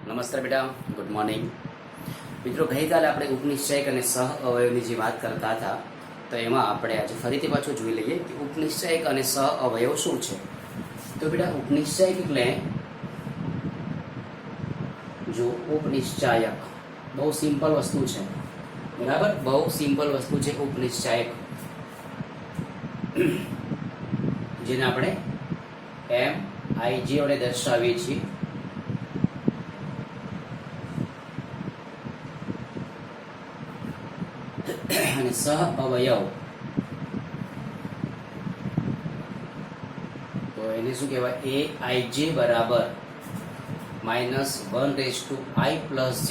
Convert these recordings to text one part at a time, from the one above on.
નમસ્કાર બેટા, good morning. મિત્રો, ગઈકાલે આપણે ઉપનિશ્ચયક અને સહ અવયવની જે વાત કરતા હતા, તો એમાં આપણે આજે ફરીથી પાછું જોઈ લઈએ કે ઉપનિશ્ચયક અને સહ અવયવ શું છે. તો બેટા, ઉપનિશ્ચયક એટલે જો ઉપનિશ્ચાયક બહુ સિમ્પલ વસ્તુ છે, બરાબર, બહુ સિમ્પલ વસ્તુ છે ઉપનિશ્ચાયક, જેને આપણે MIG વડે દર્શાવીએ છીએ. અને સહ અવયવ તો એને શું કહેવાય? AIJ બરાબર -1/i+j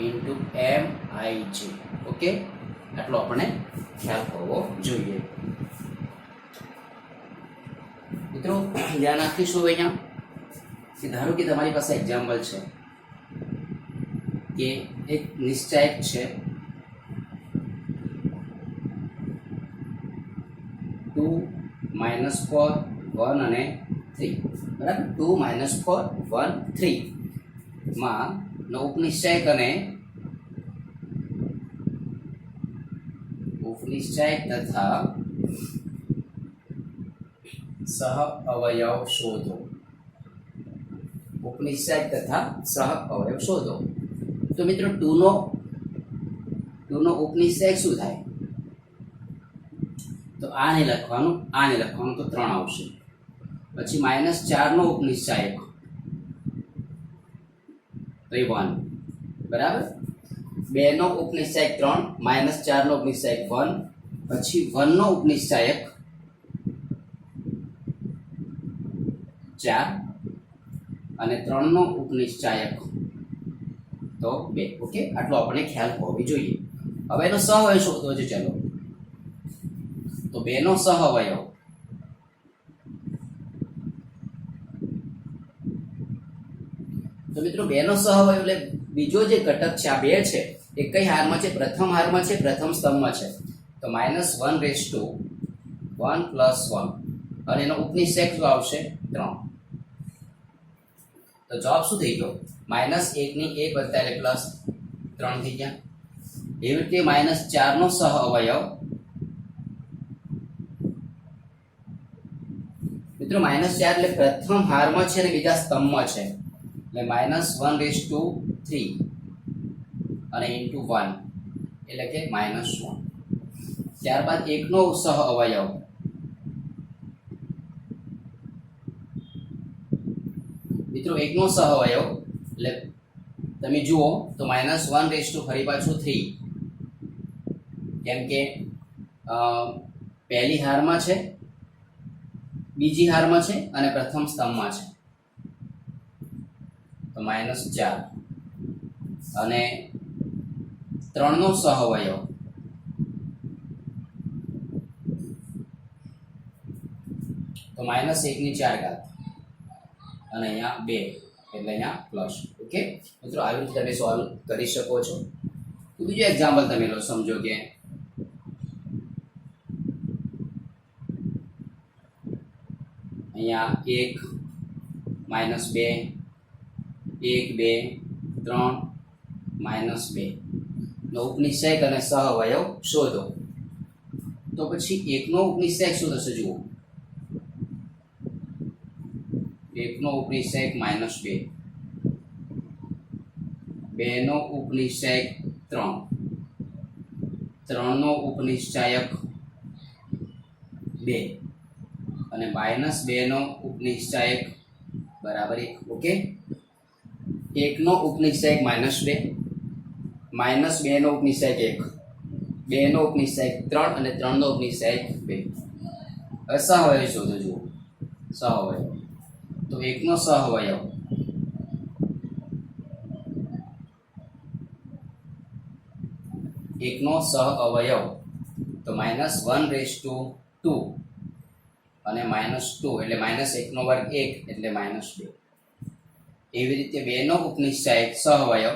ઇન્ટુ MIJ. ઓકે, આટલો આપણે ખ્યાલ હોવો જોઈએ. મિત્રો, ધ્યાન રાખીશું અહીંયા કે ધારો કે તમારી પાસે એક્ઝામ્પલ છે કે એક નિશ્ચાયક છે 2 -4 1 અને 3, બરાબર. 2 -4 1 3 માં નો ઉપનિશ્ચાયક તથા સહ અવયવ શોધો. ઉપનિશ્ચાયક તથા સહ અવયવ શોધો. તો મિત્રો, 2 નો ઉપનિશ્ચાયક શું થાય? તો આને લખવાનું તો 3 આવશે. પછી -4 નો ઉપનિશ્ચાયક તો 1, બરાબર. 2 નો ઉપનિશ્ચાયક 3, -4 નો ઉપનિશ્ચાયક 1, પછી 1 નો ઉપનિશ્ચાયક 4 અને 3 નો ઉપનિશ્ચાયક તો 2. ઓકે, આટલો આપણે ખ્યાલ હોવી જોઈએ. હવે એનો સહઅવયવ શોધવો છે. ચલો, તો 2 નો સહઅવયવ તો મિત્રો 2 નો સહઅવયવ એટલે બીજો જે ઘટક છે, આ 2 છે, એ કઈ હારમાં છે? પ્રથમ હારમાં છે, પ્રથમ સ્તંભમાં છે. તો -1/1 + 1 અને એનો ઉપનિશ્ચાયક શું આવશે? 3. તો જવાબ શું થઈ ગયો? -1 ની 1 વત્તા એટલે +3 થઈ ગયા. એવી રીતે -4 નો સહઅવયવ મિત્રો, -4 એટલે પ્રથમ હારમાં છે અને બીજા સ્તંભમાં છે, એટલે -1/3 અને * 1 એટલે કે -1. ત્યારબાદ 1 નો સહઅવયવ મિત્રો, 1 નો સહઅવયવ એટલે તમે જુઓ તો -1 ફરી પાછું 3, કેમ કે પહેલી હારમાં છે, બીજી હારમાં છે અને પ્રથમ સ્તંભમાં છે. તો -4 અને 3 નો સહઅવયવ તો -1 ની 4 ઘાત અને અહીંયા 2 એટલે અહીંયા પ્લસ. ઓકે મિત્રો, આવી રીતે તમે સોલ્વ કરી શકો છો. તો બીજું એક્ઝામ્પલ તમે લો, સમજો કે અહીંયા 1 -2 1 2 3 -2 નો ઉપનિશ્ચાયક અને સહઅવયવ શોધો. તો પછી 1 નો ઉપનિશ્ચાયક શું થશે? જુઓ, 1 નો ઉપનિશ્ચાયક -2, 2 નો ઉપનિશ્ચાયક 3, 3 નો ઉપનિશ્ચાયક 2 અને -2 નો ઉપનિશ્ચાયક બરાબર 1. ઓકે, 1 નો ઉપનિશ્ચાયક -2, -2 નો ઉપનિશ્ચાયક 1, 2 નો ઉપનિશ્ચાયક 3 અને 3 નો ઉપનિશ્ચાયક 2. હવે સહઅવયવ શોધો. જુઓ, સહઅવયવ તો 1 નો સહઅવયવ તો -1/2 અને -2 એટલે -1 નો વર્ગ 1 એટલે -2. એવી રીતે 2 નો ઉપનિશ્ચાયક સહઅવયવ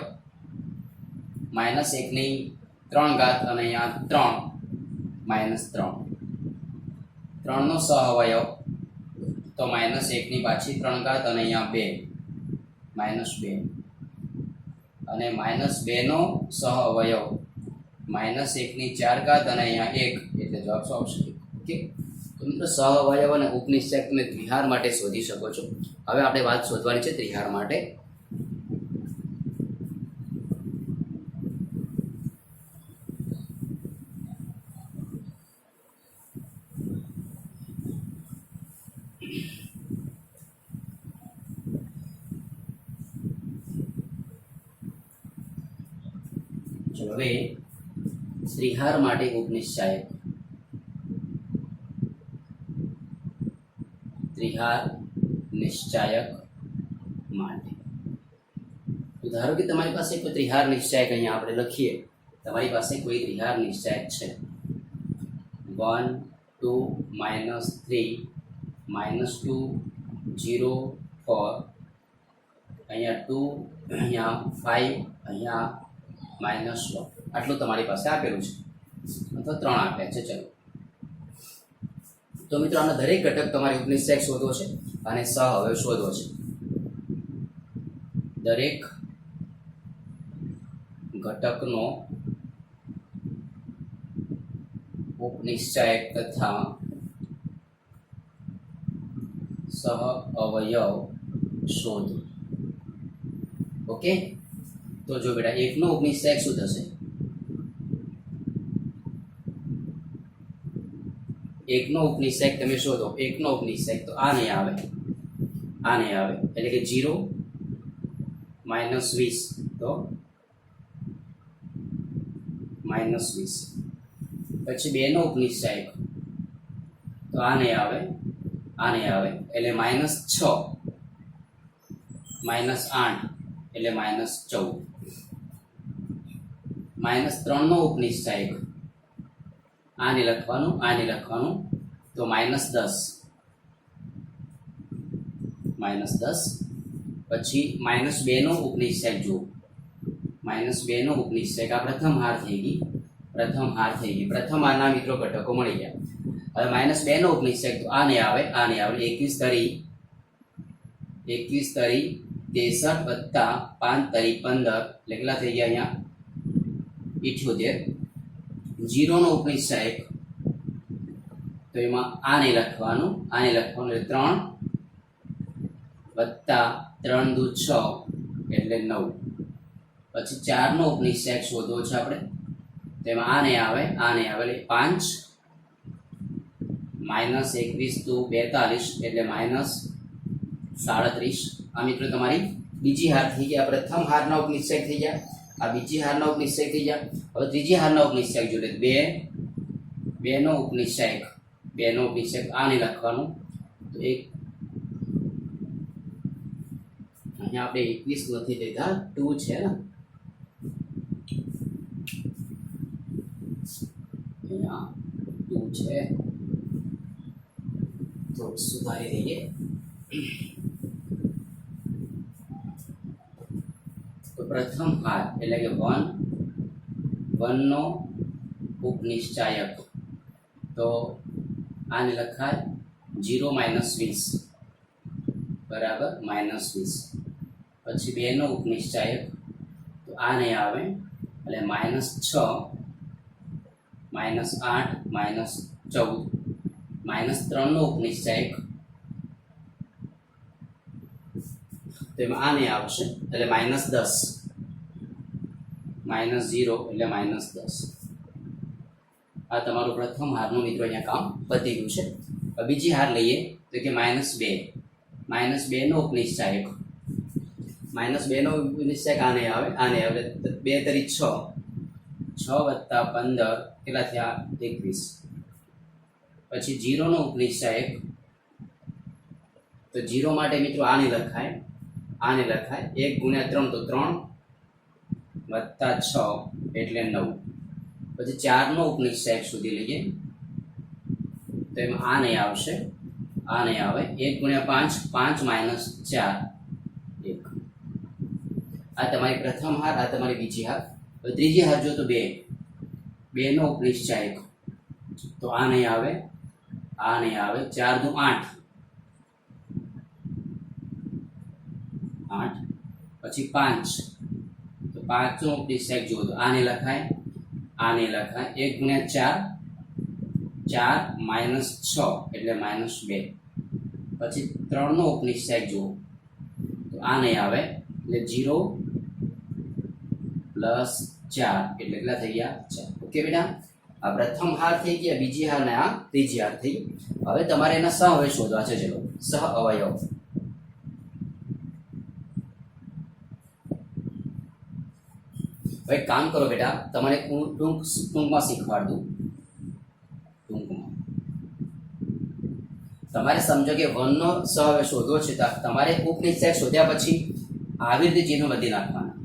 -1 ની 3 ઘાત અને અહીંયા 3 -3. 3 નો સહઅવયવ તો -1 ની પાછી 3 ઘાત અને અહીંયા 2 -2. અને -2 નો સહઅવયવ -1 ની 4 ઘાત અને અહીંયા 1 એટલે જવાબ શું આવશે? ઓકે, તો મિત્રો સહઅવયવ અને ઉપનિશ્ચયક તમે ત્રિહાર માટે શોધી શકો છો. હવે આપણે વાત શોધવાની છે ત્રિહાર માટે. હવે ત્રિહાર માટે ઉપનિશ્ચયક, ત્રિહાર નિશ્ચાયક માટે તો ધારો કે તમારી પાસે કોઈ ત્રિહાર નિશ્ચાયક અહીંયા આપણે લખીએ. તમારી પાસે કોઈ ત્રિહાર નિશ્ચાયક છે 1 2 -3 -2 0 4 અહીંયા 2 અહીંયા 5 અહીંયા -1 આટલું તમારી પાસે આપેલું છે અથવા 3 આપ્યા છે. ચલો તો મિત્રો આના દરેક ઘટક તમારે ઉપનિશ્ચયક શોધવો છે અને સહઅવયવ શોધવો છે. દરેક ઘટકનો ઉપનિશ્ચયક તથા સહઅવયવ શોધો. ઓકે, તો જો બેટા 1 નો ઉપનિશ્ચયક શું થશે? 1 નો ઉપનિશ્ચયક તમે શોધો. 1 નો ઉપનિશ્ચયક તો આ નહીં આવે, આ નહીં આવે એટલે કે 0 -20 તો -20. પછી 2 નો ઉપનિશ્ચયક તો આ નહીં આવે, આ નહીં આવે એટલે -6 -8 એટલે -14. -3 નો ઉપનિશ્ચયક આને લખવાનું, આને લખવાનું તો -10 -10. પછી -2 નો ઉપનિશ્ચયક જુઓ. -2 નો ઉપનિશ્ચયક આ પ્રથમ હાર થઈ ગઈ, પ્રથમ હારના મિત્રો ઘટકો મળી ગયા. હવે -2 નો ઉપનિશ્ચયક તો આ નહીં આવે, આ નહીં આવે 21 તરી 63 વત્તા 5 તરી 15 એટલે કેટલા થઈ ગયા અહીંયા 78. 0 નો ઉપનિશ્ચયક તો એમાં આ નહીં લખવાનું, આને લખવાનું એટલે 3 વત્તા 3 દુ 6 એટલે 9. પછી 4 નો ઉપનિશ્ચયક શોધવો છે આપણે, તેમાં આ નહીં આવે, આ નહીં આવે એટલે 5 -21 દુ 42 એટલે -37. આ મિત્રો તમારી બીજી હાર થઈ ગયા. પ્રથમ હારના ઉપનિશ્ચયક થઈ ગયા, આ બીજી હારના ઉપનિશ્ચયક થઈ ગયા. હવે ત્રીજી હારના ઉપનિશ્ચયક જોડે 2 નો ઉપનિશ્ચયક, 2 નો ઉપનિશ્ચયક આ નહીં લખવાનું તો એક અહીંયા આપણે 21 નથી લીધા, 2 છે ને, અહીંયા 2 છે તો સુધારી દઈએ. તો પ્રથમ હાર એટલે કે 1 નો ઉપનિશ્ચયક તો આને લખાય 0 -20 બરાબર -20. પછી 2 નો ઉપનિશ્ચયક તો આ નહીં આવે એટલે -6 -8 -14. -3 નો ઉપનિશ્ચયક તો એમાં આ નહીં આવશે એટલે -10 -0 એટલે -10. આ તમારું પ્રથમ હારનું મિત્રો અહીંયા કામ પતી ગયું છે. હવે બીજી હાર લઈએ તો કે -2 નો ઉપનિશ્ચયક, -2 નો ઉપનિશ્ચયક આ નહીં આવે, આ નહીં આવે 2 તરી 6 વત્તા 15 કેટલા થયા 21. પછી 0 નો ઉપનિશ્ચયક તો 0 માટે મિત્રો આ નહીં લખાય, આને લખાય 1 ગુણ્યા 3 તો 3 વત્તા 6 એટલે 9. પછી 4 નો ઉપનિશ્ચયક સુધી લઈએ તો એમાં આ નહીં આવશે, આ નહીં આવે 1 ગુણ્યા 5 5 - 4 1. આ તમારી પ્રથમ હાર, આ તમારી બીજી હાર. હવે ત્રીજી હાર જો તો 2 નો ઉપનિશ્ચયક તો આ નહીં આવે, આ નહીં આવે 4 દુ 8 8. પછી 5 તો પાંચનો ઉપનિષેક જુઓ તો આને લખાય, 1 ગુણ્યા 4 માઇનસ 6 એટલે માઇનસ 2. પછી 3નો ઉપનિષેક જુઓ તો આ નહીં આવે એટલે 0 પ્લસ 4 એટલે કેટલા થઈ ગયા 4. ઓકે બેટા, આ પ્રથમ હાર થઈ ગયા, બીજી હાર ને આ ત્રીજી હાર થઈ. હવે તમારે એના સહ અવયવ શોધવા છે. ચલો, સહ અવયવ. હવે કામ કરો બેટા, તમારે ટૂંકમાં શીખવાડ દઉં. ટૂંકમાં તમારે સમજો કે 1 નો સહ અવયવ શોધવો છે તો તમારે ઉપનિષેક શોધ્યા પછી આવી રીતે ચિહ્નો બદલી નાખવાના.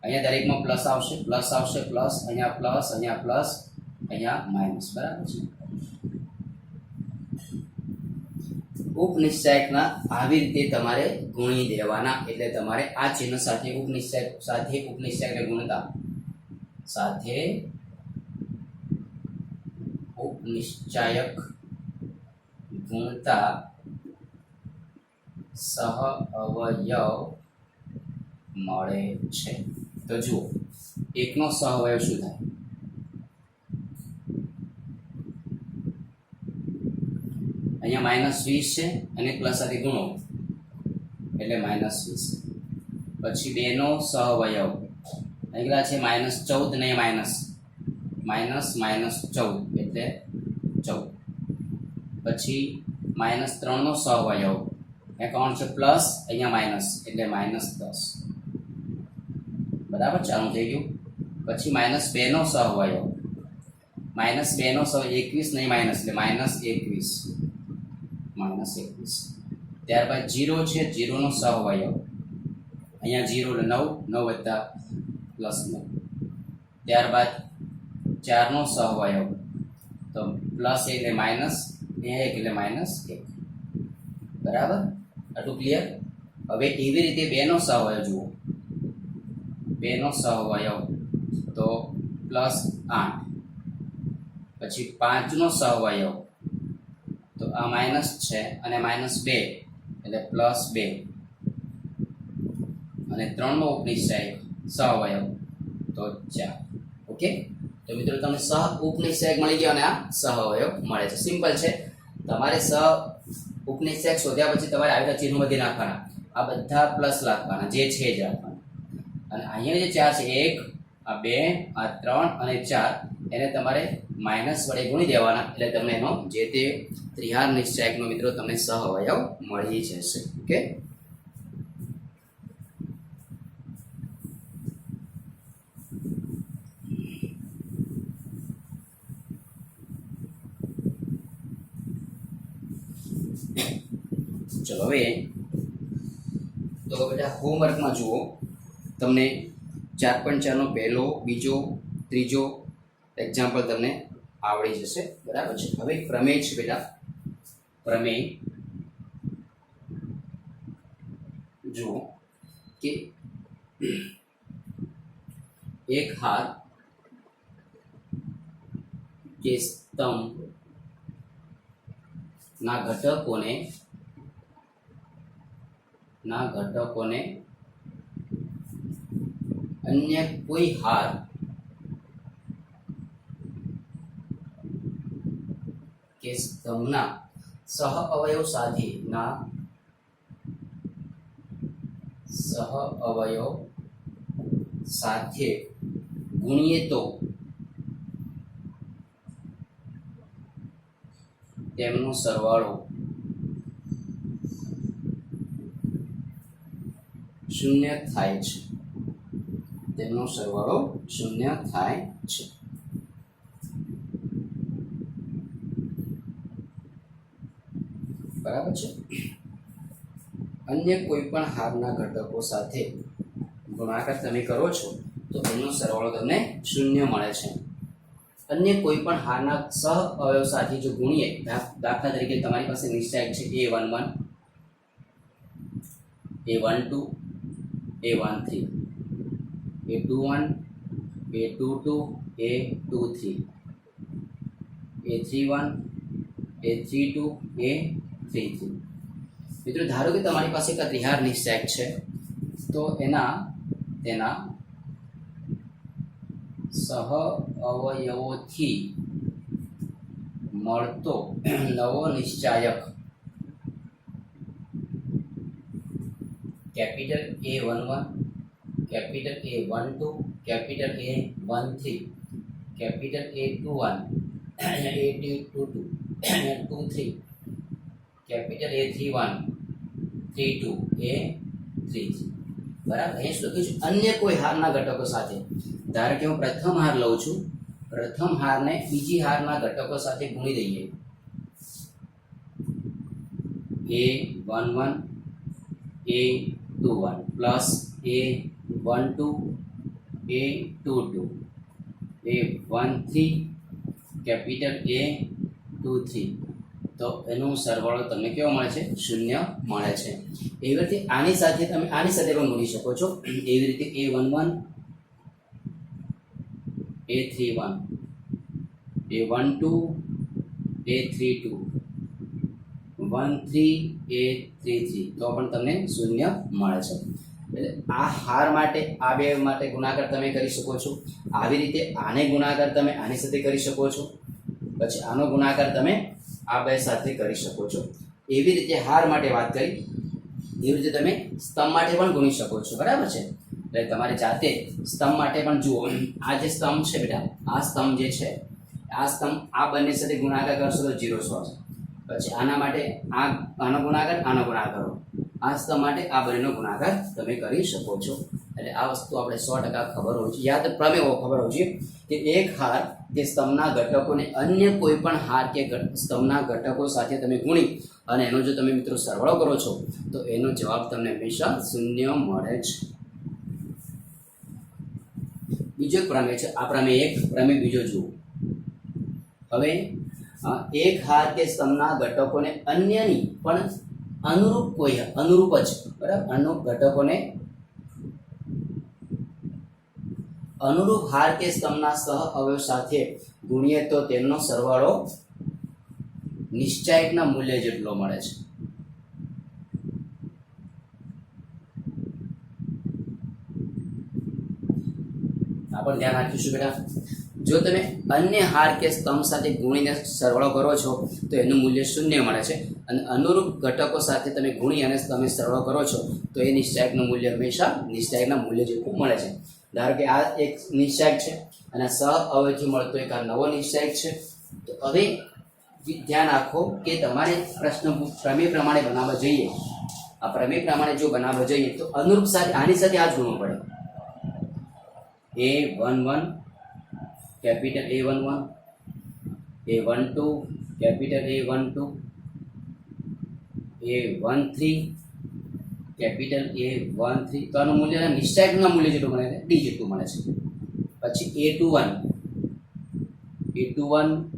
અહીંયા દરેકમાં પ્લસ આવશે, પ્લસ, અહીંયા પ્લસ, અહીંયા માઇનસ. બરાબર છે. ઉપનિષેકના આવી રીતે તમારે ગુણી દેવાના. એટલે તમારે આ ચિહ્ન સાથે ઉપનિષેકને ગુણતા ઉપનિશ્ચાયક ગુણતા સહ અવયવ મળે છે. તો જુઓ, 1 નો સહ અવયવ શું થાય? અહીંયા માઇનસ 20 છે અને પ્લસ સાથે ગુણો એટલે માઇનસ 20. પછી 2 નો સહ અવયવ અહીંયા છે માઇનસ 14 ને માઇનસ 14 એટલે 14. પછી માઇનસ 3 નો સહ અવયવ અહીંયા કોણ છે પ્લસ, અહીંયા માઇનસ એટલે માઇનસ 10. બરાબર, ચાલુ થઈ ગયું. પછી માઇનસ 2 નો સહ અવયવ, માઇનસ 2 નો સહ 21 નહીં માઇનસ એટલે માઇનસ 21. ત્યારબાદ 0 છે, 0 નો સહ અવયવ અહીંયા 0 એટલે 9 વત્તા પ્લસ 9. ત્યારબાદ 4 નો સહ અવયવ તો પ્લસ 1 એટલે માઇનસ 1 એટલે માઇનસ 1. બરાબર, આટલું ક્લિયર. હવે એવી રીતે 2 નો સહ અવયવ જુઓ, 2 નો સહ અવયવ તો પ્લસ 8. પછી 5 નો સહ અવયવ તો આ માઇનસ છે અને માઇનસ 2 એટલે પ્લસ 2. અને 3 નો ઉપનિષેક સહ અવયવ તો 4. ઓકે, તો મિત્રો તમને સહ ઉપનિષેક મળી ગયો અને આ સહ અવયવ મળે છે. સિમ્પલ છે. તમારે સહ ઉપનિષેક શોધ્યા પછી તમારે આવી ચિહ્નો બધી નાખવાના, આ બધા પ્લસ લખવાના, જે છે જ રાખવાના. અને અહીંયા જે 4 છે, 1 આ 2 આ 3 અને 4 એને તમારે માઇનસ વડે ગુણી દેવાના. એટલે તમને એનો જે તે ત્રિહાર નિશ્ચયકનો મિત્રો તમને સહ અવયવ મળી જશે. ઓકે, ચલો હવે તો બેટા હોમવર્કમાં જુઓ, તમને 4.4 નો પહેલો, બીજો, ત્રીજો એક્ઝામ્પલ તમને આવડી જશે. બરાબર છે. હવે પ્રમેય છે બેટા, પ્રમેય જુઓ કે એક હાર કે સ્તંભ ના ઘટકોને અન્ય કોઈ હાર કે સ્તંભના સહ અવયવ સાથે ગુણીએ તો તેમનો સરવાળો શૂન્ય થાય છે. બરાબર છે. અન્ય કોઈ પણ હારના ઘટકો સાથે ગુણાકાર તમે કરો છો તો એનો સરવાળો તમને શૂન્ય મળે છે. અન્ય કોઈ પણ હારના સહ અવયવ સાથે જો ગુણીએ, દાખલા તરીકે તમારી પાસે નિશ્ચયક છે a11, a12, a13, a21, a22, a23, a31, a32, a33. મિત્રો ધારો કે તમારી પાસે એક ત્રિહાર નિશ્ચયક છે તો તેના સહ અવયવોથી મળતો નવો નિશ્ચાયક capital A11, capital A12, capital A13, capital A21, A22, A23, capital A31, 32, A33. બરાબર. અહીંયા શું લખ્યું છે? અન્ય કોઈ હારના ઘટકો સાથે. ધારો કે હું પ્રથમ હાર લઉં છું, પ્રથમ હારને બીજી હારના ઘટકો સાથે ગુણી દઈએ. A11, A21 plus A12, A22, A13, capital A23, તો એનો સરવાળો તમને કેવો મળે છે? 0 મળે છે. એવી રીતે આની સાથે તમે આની સાથે પણ ગુણી શકો છો. એવી રીતે A11, A31, A12, A32, 13, A33, તો પણ તમને 0 મળે છે. એટલે આ હાર માટે આ બે માટે ગુણાકાર તમે કરી શકો છો. આવી રીતે આને ગુણાકાર તમે આની સાથે કરી શકો છો. પછી આનો ગુણાકાર તમે આ બે સાથે કરી શકો છો. એવી રીતે હાર માટે વાત કરી. એવી રીતે તમે સ્તંભ માટે પણ ગુણી શકો છો. બરાબર છે. એટલે તમારે જાતે સ્તંભ માટે પણ જુઓ. આ જે સ્તંભ છે બેટા, આ સ્તંભ જે છે, આ સ્તંભ આ બંને સાથે ગુણાકાર કરશો તો 0 આવશે. પછી આના માટે આનો ગુણાકાર આનો ગુણાકાર કરો. આ સ્તંભ માટે આ બંનેનો ગુણાકાર તમે કરી શકો છો. એટલે આ વસ્તુ આપણે 100% ખબર હોવી જોઈએ. યાદ પ્રમેય ખબર હોવી જોઈએ કે એક હાર કે સ્તંભના ઘટકોને અન્ય કોઈ પણ હાર કે સ્તંભના ઘટકો સાથે તમે ગુણી અને એનો જો તમે મિત્રો સરવાળો કરો છો તો એનો જવાબ તમને હંમેશા 0 મળે છે. બીજો એક પ્રમેય છે. આ પ્રમેય એક, પ્રમેય બીજો જુઓ. હવે એક હાર કે સ્તંભના ઘટકોને અન્યની પણ અનુરૂપ કોઈ અનુરૂપ જ બરાબર ઘટકોને અનુરૂપ હાર કે સ્તંભના સહ અવયવ સાથે ગુણીએ તો તેમનો સરવાળો નિશ્ચાયકના મૂલ્ય જેટલો મળે છે. આ પણ ધ્યાન રાખીશું બેટા. જો તમે અન્ય હાર કે સ્તંભ સાથે ગુણીને સરવાળો કરો છો તો એનું મૂલ્ય 0 મળે છે. અને અનુરૂપ ઘટકો સાથે તમે ગુણી અને તમે સરવાળો કરો છો તો એ નિશ્ચાયકનું મૂલ્ય હંમેશા નિશ્ચાયકના મૂલ્ય જેટલું મળે છે. ધારો કે આ એક નિશ્ચાયક છે અને સહ અવયવથી મળતો એક આ નવો નિશ્ચાયક છે. તો હવે ધ્યાન રાખો કે તમારે પ્રશ્ન પ્રમેય પ્રમાણે બનાવવા જઈએ. આ પ્રમેય પ્રમાણે જો બનાવવા જઈએ તો અનુરૂપ સાથે આની સાથે આ જ ગુણવું પડે. A11, capital A11, A12, capital A12, A13, capital A13, તો આનું મૂલ્ય નિશ્ચાયકના મૂલ્ય જેટલું મળે છે, D જેટલું મળે છે. પછી A21,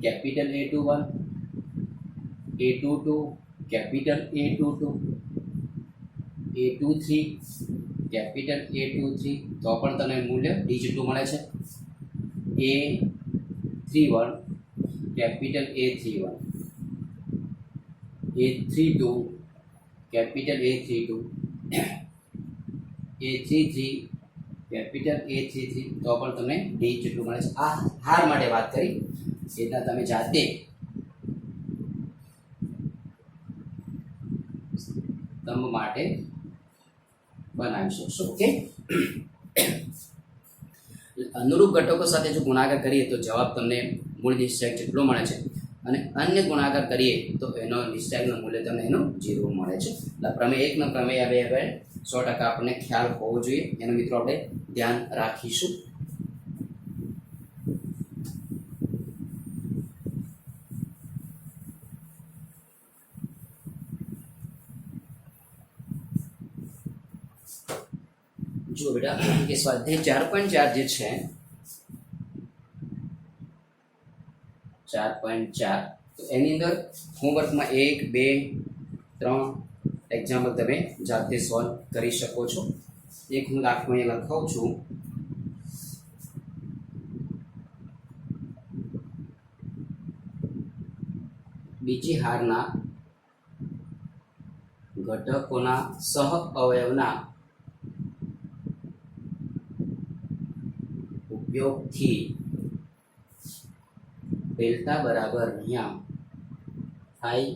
capital A21, A22, capital A22, A23, capital A23, તો પણ તમને મૂલ્ય D જેટલું મળે છે. A31, capital A31, A32, capital A32, A33, capital A33, તો પણ તમને D જેટલું મળે છે. આ હાર માટે વાત કરી. એટલા તમે જાતે સ્તંભ માટે બનાવી શકશો. ઓકે. અનુરૂપ ઘટકો સાથે જો ગુણાકાર કરીએ તો જવાબ તમને મૂળ નિશ્ચાયક જેટલો મળે છે. અને અન્ય ગુણાકાર કરીએ તો એનો નિશ્ચાયકનું મૂલ્ય તમને એનું 0 મળે છે. એટલે પ્રમેય 1 નો પ્રમેય હવે 100% આપણને ખ્યાલ હોવો જોઈએ. એનું મિત્રો આપણે ધ્યાન રાખીશું. જો બેટા કે સ્વાધ્યાય 4.4 જે છે 4.4 તો એની અંદર હોમવર્કમાં 1, 2, 3 એક્ઝામ્પલ તમે જાતે સોલ્વ કરી શકો છો. એક હું દાખલો અહીંયા લખાવું છું. બીજી હારના ઘટકોના સહ અવયવના ઉપયોગથી ડેલ્ટા બરાબર અહીંયા થાય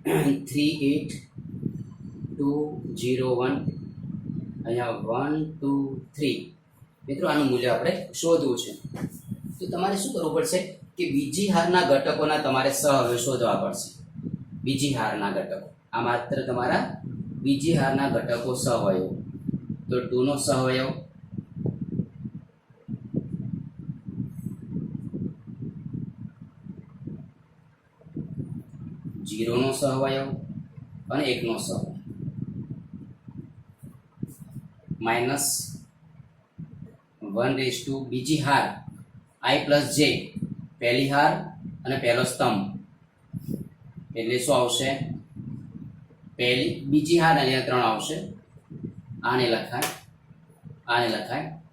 38201 અહીંયા 123 મિત્રો આનું મૂલ્ય આપણે શોધવું છે તો તમારે શું કરવું પડશે કે બીજી હારના ઘટકોના તમારે સહઅવયવ શોધવા પડશે બીજી હારના ઘટકો આ માત્ર તમારા બીજી હારના ઘટકો સહઅવયવ તો 2 નો સહઅવયવ 0 નો સહઅવયવ અને 1 નો સહઅવયવ માઇનસ 1 બીજી હાર i પ્લસ j પહેલી હાર અને પહેલો સ્તંભ એટલે શું આવશે બીજી હાર અહીંયા 3 આવશે આને લખાય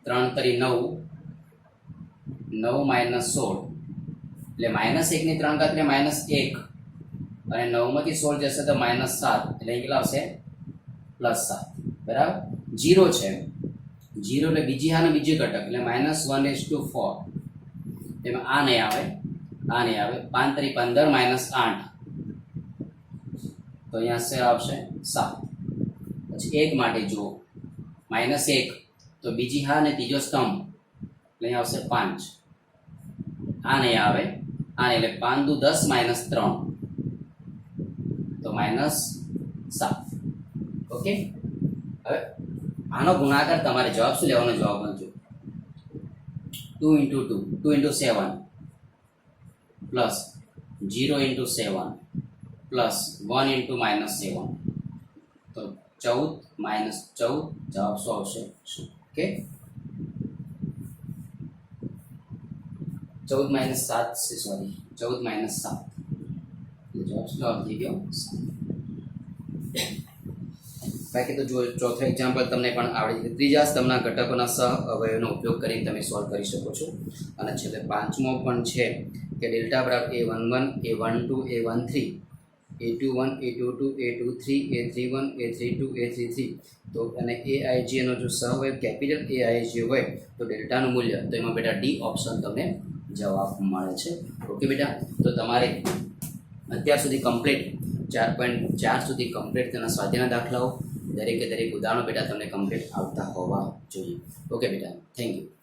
3 તરી 9 માઇનસ 16 એટલે માઇનસ 1 ની 3 ઘાત એટલે માઇનસ 1 અને 9 માંથી 16 જશે તો માઇનસ 7 એટલે કેટલા આવશે પ્લસ 7 બરાબર 0 છે 0 એટલે બીજી હાર બીજી ઘટક એટલે માઇનસ 1:4 એમાં આ નહીં આવે 5 તરી 15 માઇનસ 8 તો અહીંયા શું આવશે 7 પછી 1 માટે જુઓ માઇનસ 1 તો બીજી હાર ને ત્રીજો સ્તંભ એટલે અહીંયા આવશે 5 આ નહીં આવે એટલે 5 દુ 10 માઇનસ 3 તો માઇનસ 7 ઓકે હવે આનો ગુણાકાર તમારે જવાબ શું લેવાનો જવાબ મળજો 2 into 7 plus 0 into 7 plus 1 into minus 7 તો 14 minus 14 જવાબ શું આવશે ઓકે 14 minus 7 સોરી 14 minus 7 જવાબ શું આવી ગયો બાકી તો જો ચોથો એક્ઝામ્પલ તમને પણ આવડી ગયું ત્રીજા સ્તંભના ઘટકોના સહઅવયવનો ઉપયોગ કરીને તમે સોલ્વ કરી શકો છો અને છેલ્લે પાંચમો પણ છે કે ડેલ્ટા બરાબર a11 a12 a13 a21 a22 a23 a31 a32 a33 તો અને aij નો જો સહઅવયવ કેપિટલ aij હોય તો ડેલ્ટાનું મૂલ્ય તો એમાં બેટા ડી ઓપ્શન તમને જવાબ મળે છે ઓકે બેટા તો તમારે અત્યાર સુધી કમ્પ્લીટ 4.4 સુધી કમ્પ્લીટ તેના સ્વાધ્યાયના દાખલાઓ દરેકે દરેક ઉદાહરણો બેટા તમને કમ્પ્લીટ આવતા હોવા જોઈએ ઓકે બેટા થેન્ક યુ